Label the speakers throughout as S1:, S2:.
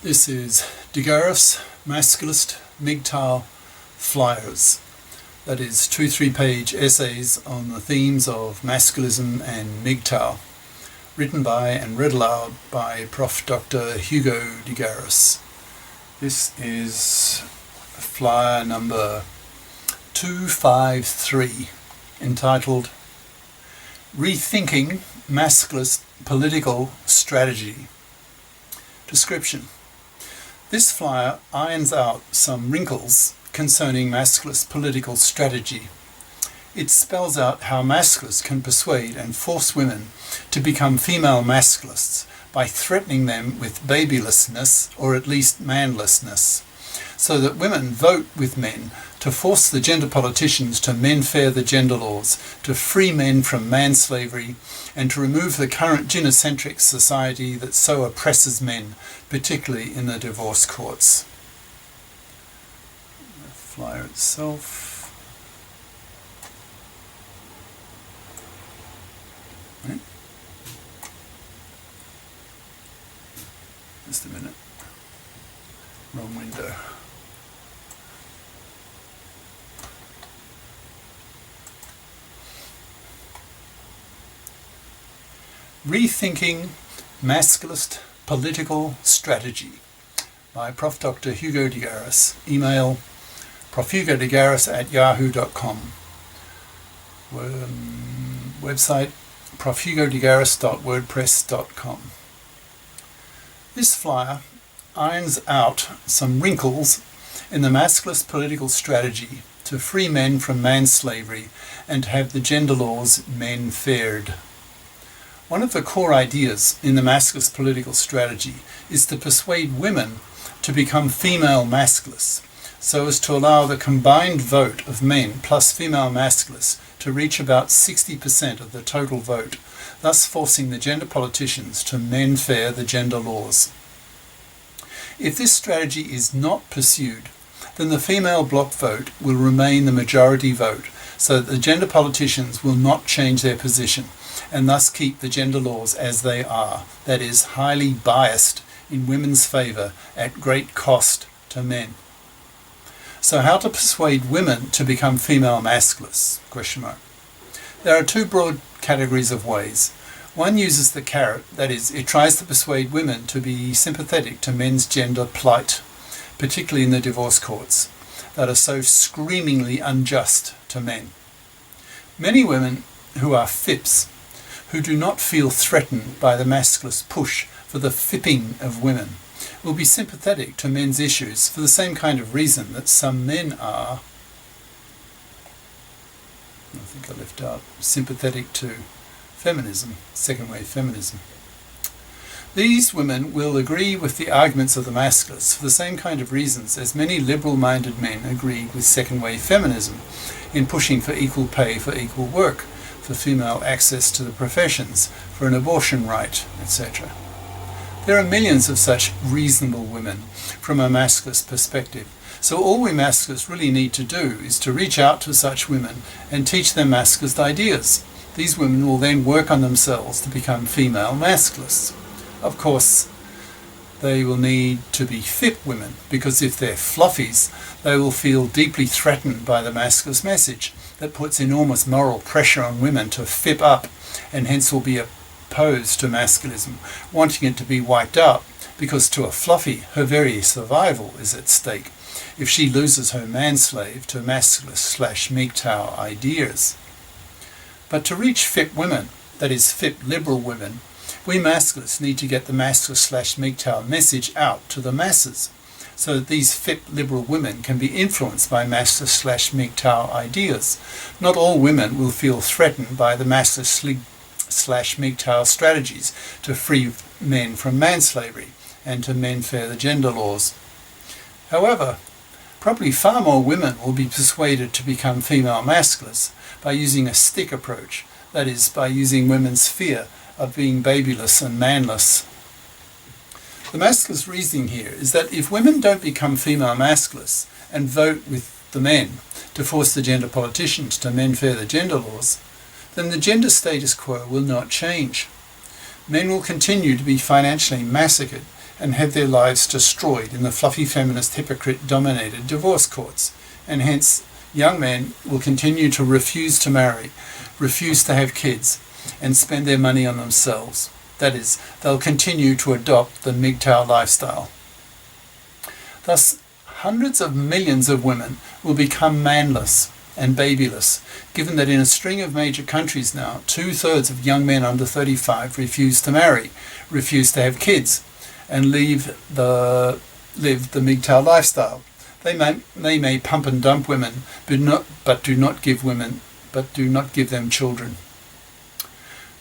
S1: This is Garis, Masculist, MGTOW flyers. That is 2 3-page essays on the themes of masculism and MGTOW, written by and read aloud by Prof. Dr. Hugo de Garis. This is flyer number 253, entitled Rethinking Masculist Political Strategy. Description. This flyer irons out some wrinkles concerning masculist political strategy. It spells out how masculists can persuade and force women to become female masculists by threatening them with babylessness, or at least manlessness, so that women vote with men to force the gender politicians to menfair the gender laws, to free men from manslavery, and to remove the current gynocentric society that so oppresses men, particularly in the divorce courts. The flyer itself. Right. Just a minute. Wrong window. Rethinking Masculist Political Strategy by Prof. Dr. Hugo de Garis. Email profhugodegaris@yahoo.com. Website profhugodegaris.wordpress.com. This flyer irons out some wrinkles in the masculist political strategy to free men from manslavery and to have the gender laws menfaired. One of the core ideas in the masculist political strategy is to persuade women to become female masculists, so as to allow the combined vote of men plus female masculists to reach about 60% of the total vote, thus forcing the gender politicians to menfair the gender laws. If this strategy is not pursued, then the female bloc vote will remain the majority vote, so that the gender politicians will not change their position, and thus keep the gender laws as they are, that is, highly biased in women's favour at great cost to men. So how to persuade women to become female masculists? There are two broad categories of ways. One uses the carrot, that is, it tries to persuade women to be sympathetic to men's gender plight, particularly in the divorce courts, that are so screamingly unjust to men. Many women who are FIPs, who do not feel threatened by the masculist push for the fipping of women, will be sympathetic to men's issues for the same kind of reason that some men are, I think I left out, sympathetic to feminism, second wave feminism. These women will agree with the arguments of the masculists for the same kind of reasons as many liberal-minded men agreed with second wave feminism in pushing for equal pay for equal work, for female access to the professions, for an abortion right, etc. There are millions of such reasonable women from a masculist perspective, so all we masculists really need to do is to reach out to such women and teach them masculist ideas. These women will then work on themselves to become female masculists. Of course, they will need to be FIP women, because if they're fluffies, they will feel deeply threatened by the masculist message that puts enormous moral pressure on women to FIP up, and hence will be opposed to masculism, wanting it to be wiped out, because to a fluffy, her very survival is at stake if she loses her manslave to masculist/MGTOW ideas. But to reach FIP women, that is FIP liberal women, we masculists need to get the masculist/MGTOW message out to the masses, so that these FIP liberal women can be influenced by masculist/MGTOW ideas. Not all women will feel threatened by the masculist/MGTOW strategies to free men from manslavery and to menfair the gender laws. However, probably far more women will be persuaded to become female masculists by using a stick approach, that is, by using women's fear of being babyless and manless. The masculist reasoning here is that if women don't become female masculists and vote with the men to force the gender politicians to menfair the gender laws, then the gender status quo will not change. Men will continue to be financially massacred and have their lives destroyed in the fluffy feminist hypocrite-dominated divorce courts, and hence young men will continue to refuse to marry, refuse to have kids, and spend their money on themselves. That is, they'll continue to adopt the MGTOW lifestyle. Thus, hundreds of millions of women will become manless and babyless, given that in a string of major countries now, 2/3 of young men under 35 refuse to marry, refuse to have kids, and live the MGTOW lifestyle. They may pump and dump women, but do not give them children.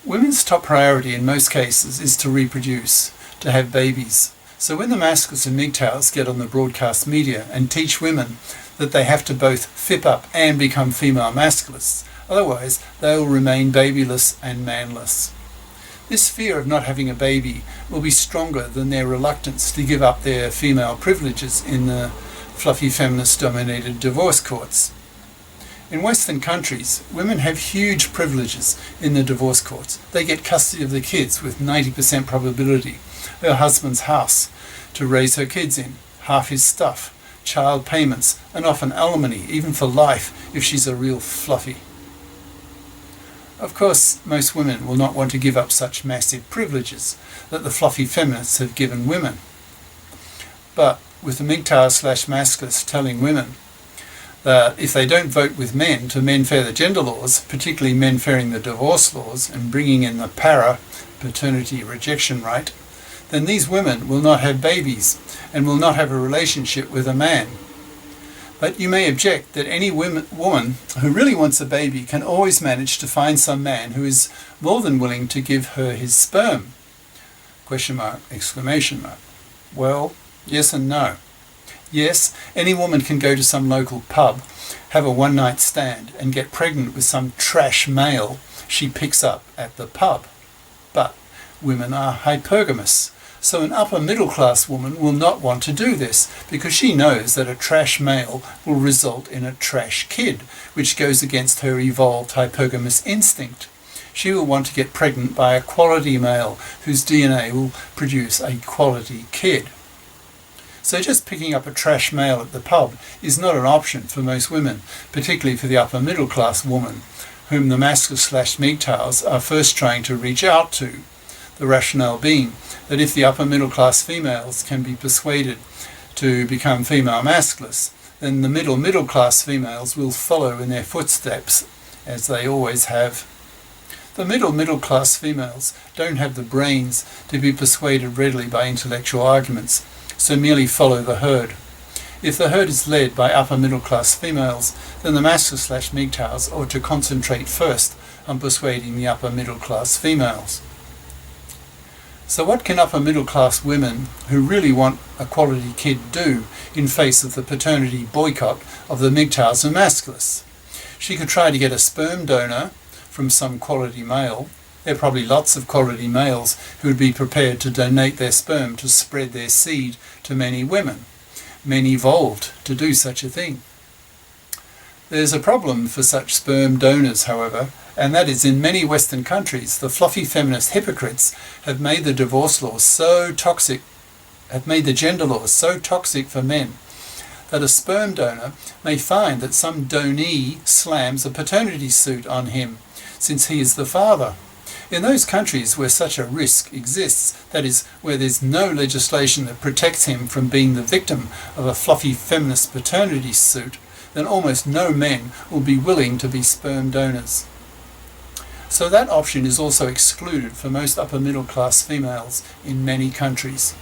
S1: Women's top priority in most cases is to reproduce, to have babies. So when the masculists and MGTOWs get on the broadcast media and teach women that they have to both fip up and become female masculists, otherwise they will remain babyless and manless. This fear of not having a baby will be stronger than their reluctance to give up their female privileges in the fluffy feminist-dominated divorce courts. In Western countries, women have huge privileges in the divorce courts. They get custody of the kids with 90% probability, her husband's house to raise her kids in, half his stuff, child payments, and often alimony, even for life if she's a real fluffy. Of course, most women will not want to give up such massive privileges that the fluffy feminists have given women. But with the MGTOW/masculists telling women that if they don't vote with men to menfair the gender laws, particularly menfairing the divorce laws and bringing in the paternity rejection right, then these women will not have babies and will not have a relationship with a man. But you may object that any woman who really wants a baby can always manage to find some man who is more than willing to give her his sperm. ? Well, yes and no. Yes, any woman can go to some local pub, have a one-night stand, and get pregnant with some trash male she picks up at the pub. But women are hypergamous, so an upper-middle-class woman will not want to do this, because she knows that a trash male will result in a trash kid, which goes against her evolved hypergamous instinct. She will want to get pregnant by a quality male whose DNA will produce a quality kid. So just picking up a trash male at the pub is not an option for most women, particularly for the upper middle class woman, whom the masculists/MGTOWs are first trying to reach out to. The rationale being that if the upper middle class females can be persuaded to become female masculists, then the middle class females will follow in their footsteps, as they always have. The middle class females don't have the brains to be persuaded readily by intellectual arguments, so merely follow the herd. If the herd is led by upper middle class females, then the masculists/MGTOWs ought to concentrate first on persuading the upper middle class females. So what can upper middle class women who really want a quality kid do in face of the paternity boycott of the MGTOWs and masculists? She could try to get a sperm donor from some quality male. There are probably lots of quality males who would be prepared to donate their sperm to spread their seed to many women. Men evolved to do such a thing. There's a problem for such sperm donors, however, and that is in many Western countries, the fluffy feminist hypocrites have made the divorce laws so toxic, have made the gender laws so toxic for men that a sperm donor may find that some donee slams a paternity suit on him, since he is the father. In those countries where such a risk exists, that is, where there's no legislation that protects him from being the victim of a fluffy feminist paternity suit, then almost no men will be willing to be sperm donors. So that option is also excluded for most upper middle class females in many countries.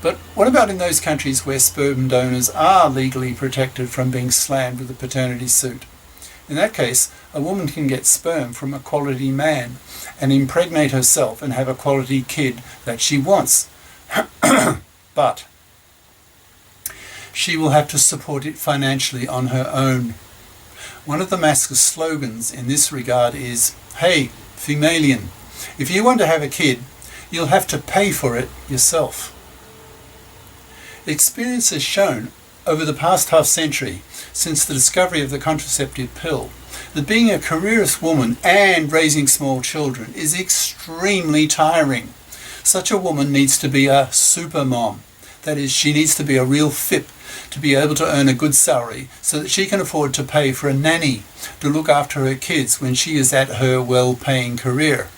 S1: But what about in those countries where sperm donors are legally protected from being slammed with a paternity suit? In that case, a woman can get sperm from a quality man and impregnate herself and have a quality kid that she wants. But she will have to support it financially on her own. One of the masculinist slogans in this regard is, "Hey, femalian, if you want to have a kid, you'll have to pay for it yourself." Experience has shown over the past half century, since the discovery of the contraceptive pill, that being a careerist woman and raising small children is extremely tiring. Such a woman needs to be a super mom. That is, she needs to be a real FIP to be able to earn a good salary so that she can afford to pay for a nanny to look after her kids when she is at her well-paying career.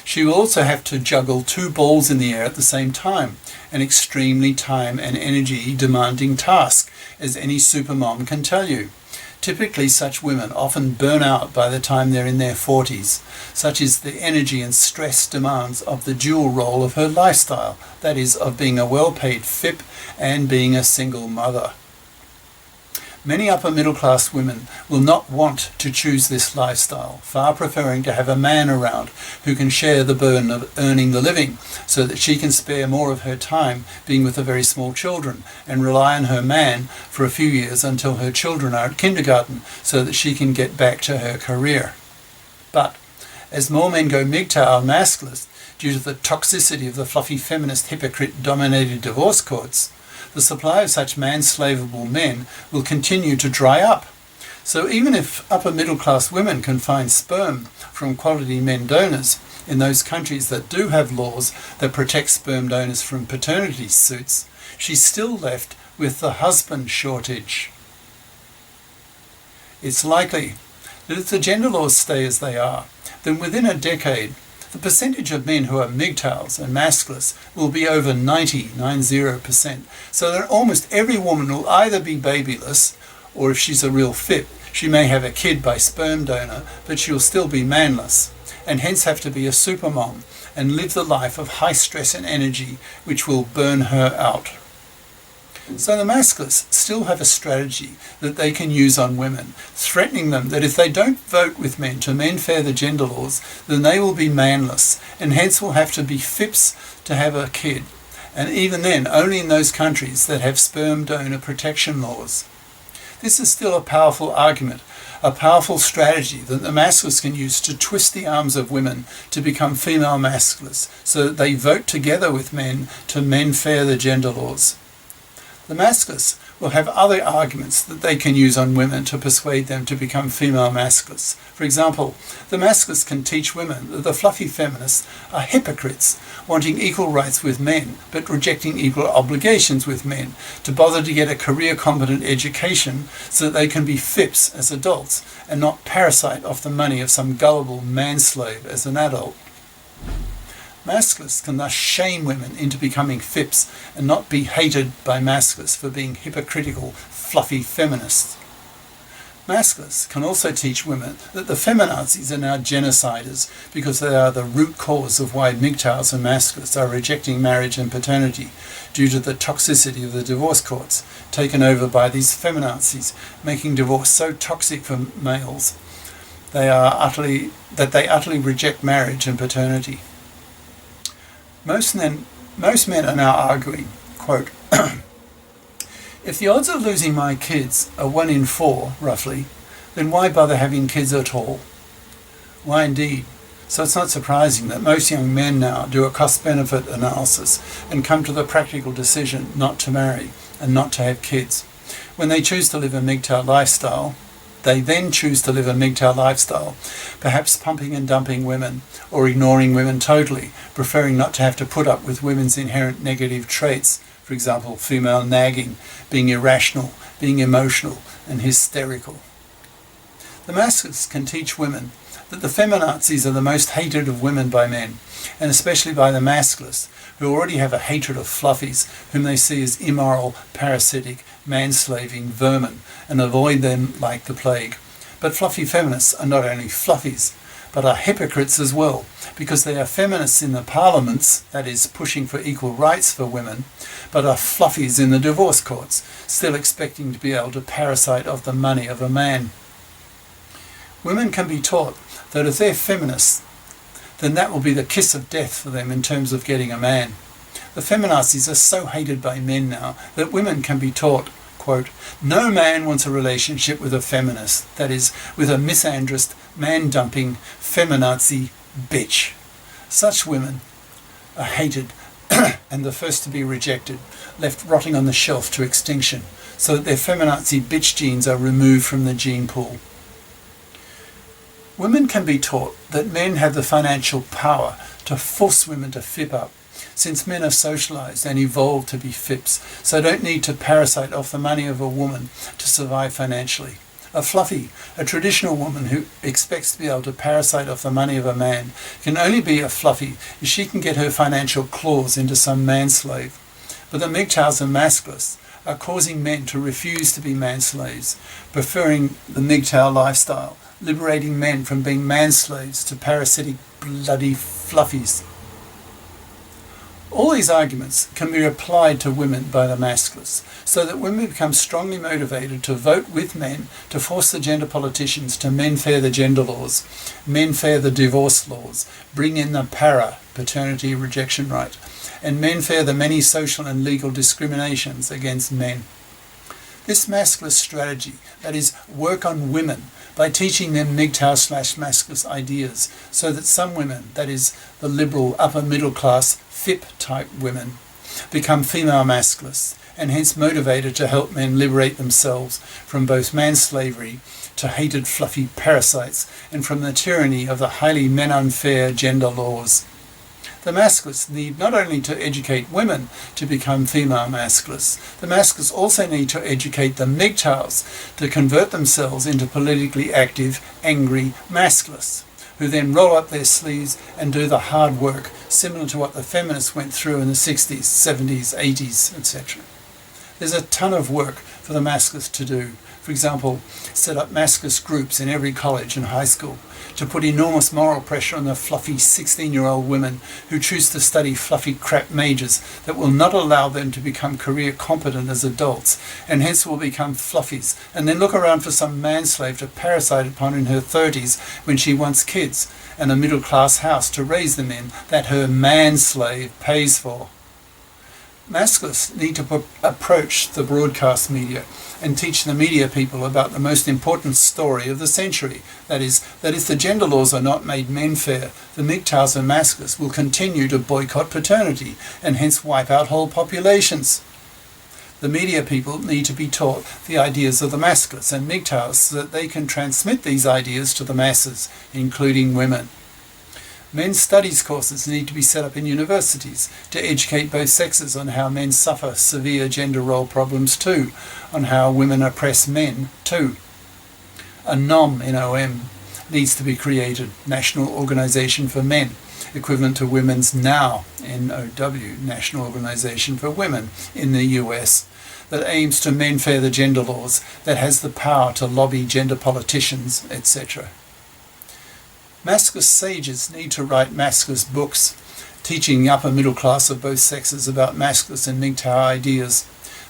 S1: She will also have to juggle 2 balls in the air at the same time, an extremely time and energy demanding task, as any supermom can tell you. Typically, such women often burn out by the time they're in their 40s. Such is the energy and stress demands of the dual role of her lifestyle, that is, of being a well-paid FIP and being a single mother. Many upper middle class women will not want to choose this lifestyle, far preferring to have a man around who can share the burden of earning the living so that she can spare more of her time being with the very small children and rely on her man for a few years until her children are at kindergarten so that she can get back to her career. But as more men go MGTOW and masculist due to the toxicity of the fluffy feminist hypocrite-dominated divorce courts, the supply of such manslavable men will continue to dry up. So even if upper middle class women can find sperm from quality men donors in those countries that do have laws that protect sperm donors from paternity suits, she's still left with the husband shortage. It's likely that if the gender laws stay as they are, then within a decade the percentage of men who are MGTOWs and masculists will be over 90%, so that almost every woman will either be babyless, or if she's a real FIP, she may have a kid by sperm donor, but she'll still be manless, and hence have to be a supermom and live the life of high stress and energy which will burn her out. So the masculists still have a strategy that they can use on women, threatening them that if they don't vote with men to menfair the gender laws, then they will be manless, and hence will have to be FIPs to have a kid, and even then only in those countries that have sperm donor protection laws. This is still a powerful argument, a powerful strategy that the masculists can use to twist the arms of women to become female masculists, so that they vote together with men to menfair the gender laws. The masculists will have other arguments that they can use on women to persuade them to become female masculists. For example, the masculists can teach women that the fluffy feminists are hypocrites, wanting equal rights with men, but rejecting equal obligations with men, to bother to get a career-competent education so that they can be FIPs as adults, and not parasite off the money of some gullible manslave as an adult. Masculists can thus shame women into becoming FIPs and not be hated by masculists for being hypocritical, fluffy feminists. Masculists can also teach women that the feminazis are now genociders because they are the root cause of why MGTOWs and masculists are rejecting marriage and paternity due to the toxicity of the divorce courts taken over by these feminazis, making divorce so toxic for males that they utterly reject marriage and paternity. Most men are now arguing, quote, if the odds of losing my kids are 1 in 4, roughly, then why bother having kids at all? Why indeed? So it's not surprising that most young men now do a cost-benefit analysis and come to the practical decision not to marry and not to have kids. When they choose to live a MGTOW lifestyle, they then choose to live a MGTOW lifestyle, perhaps pumping and dumping women, or ignoring women totally, preferring not to have to put up with women's inherent negative traits, for example, female nagging, being irrational, being emotional, and hysterical. The masculists can teach women that the feminazis are the most hated of women by men, and especially by the masculists, who already have a hatred of fluffies, whom they see as immoral, parasitic, manslaving vermin, and avoid them like the plague. But fluffy feminists are not only fluffies, but are hypocrites as well, because they are feminists in the parliaments, that is, pushing for equal rights for women, but are fluffies in the divorce courts, still expecting to be able to parasite off the money of a man. Women can be taught that if they're feminists, then that will be the kiss of death for them in terms of getting a man. The feminazis are so hated by men now that women can be taught, quote, no man wants a relationship with a feminist, that is, with a misandrist, man-dumping, feminazi bitch. Such women are hated and the first to be rejected, left rotting on the shelf to extinction, so that their feminazi bitch genes are removed from the gene pool. Women can be taught that men have the financial power to force women to fip up, since men are socialised and evolved to be fips, so don't need to parasite off the money of a woman to survive financially. A fluffy, a traditional woman who expects to be able to parasite off the money of a man, can only be a fluffy if she can get her financial claws into some manslave. But the MGTOWs and masculists are causing men to refuse to be manslaves, preferring the MGTOW lifestyle, liberating men from being manslaves to parasitic bloody fluffies. All these arguments can be applied to women by the masculists, so that women become strongly motivated to vote with men to force the gender politicians to menfair the gender laws, menfair the divorce laws, bring in the paternity rejection right, and menfair the many social and legal discriminations against men. This masculist strategy, that is, work on women by teaching them MGTOW/masculist ideas, so that some women, that is, the liberal upper middle class FIP type women, become female masculists, and hence motivated to help men liberate themselves from both manslavery to hated fluffy parasites and from the tyranny of the highly unfair gender laws. The masculists need not only to educate women to become female masculists, the masculists also need to educate the MGTOWs to convert themselves into politically active, angry masculists, who then roll up their sleeves and do the hard work, similar to what the feminists went through in the 60s, 70s, 80s, etc. There's a ton of work for the masculists to do. For example, set up masculist groups in every college and high school to put enormous moral pressure on the fluffy 16-year-old women who choose to study fluffy crap majors that will not allow them to become career competent as adults, and hence will become fluffies, and then look around for some manslave to parasite upon in her 30s when she wants kids and a middle-class house to raise them in that her manslave pays for. Masculists need to approach the broadcast media and teach the media people about the most important story of the century. That is, that if the gender laws are not made menfair, the MGTOWs and masculists will continue to boycott paternity and hence wipe out whole populations. The media people need to be taught the ideas of the masculists and MGTOWs so that they can transmit these ideas to the masses, including women. Men's studies courses need to be set up in universities to educate both sexes on how men suffer severe gender role problems too, on how women oppress men too. A NOM, N-O-M, needs to be created, National Organisation for Men, equivalent to Women's NOW, N-O-W, National Organisation for Women in the US, that aims to menfair the gender laws, that has the power to lobby gender politicians, etc. Masculist sages need to write masculist books, teaching the upper middle class of both sexes about masculist and MGTOW ideas.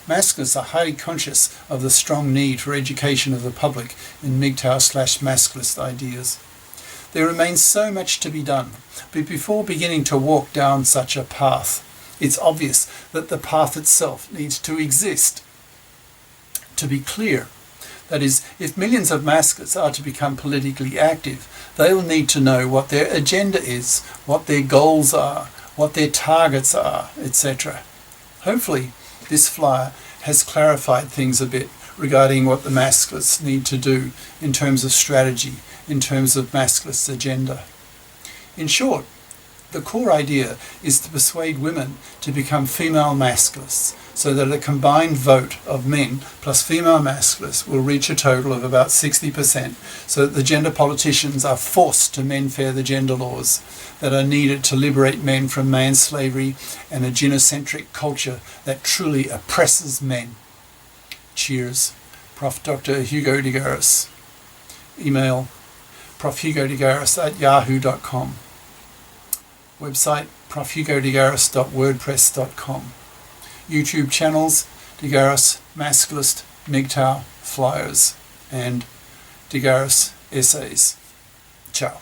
S1: Masculists are highly conscious of the strong need for education of the public in MGTOW/masculist ideas. There remains so much to be done, but before beginning to walk down such a path, it's obvious that the path itself needs to exist. To be clear, that is, if millions of masculists are to become politically active, they will need to know what their agenda is, what their goals are, what their targets are, etc. Hopefully, this flyer has clarified things a bit regarding what the masculists need to do in terms of strategy, in terms of masculist agenda. In short, the core idea is to persuade women to become female masculists, so that a combined vote of men plus female masculists will reach a total of about 60%, so that the gender politicians are forced to menfair the gender laws that are needed to liberate men from manslavery and a gynocentric culture that truly oppresses men. Cheers. Prof. Dr. Hugo de Garis. Email profhugodegaris@yahoo.com. Website profhugodegaris.wordpress.com. YouTube channels, De Garis Masculist, MGTOW Flyers, and De Garis Essays. Ciao.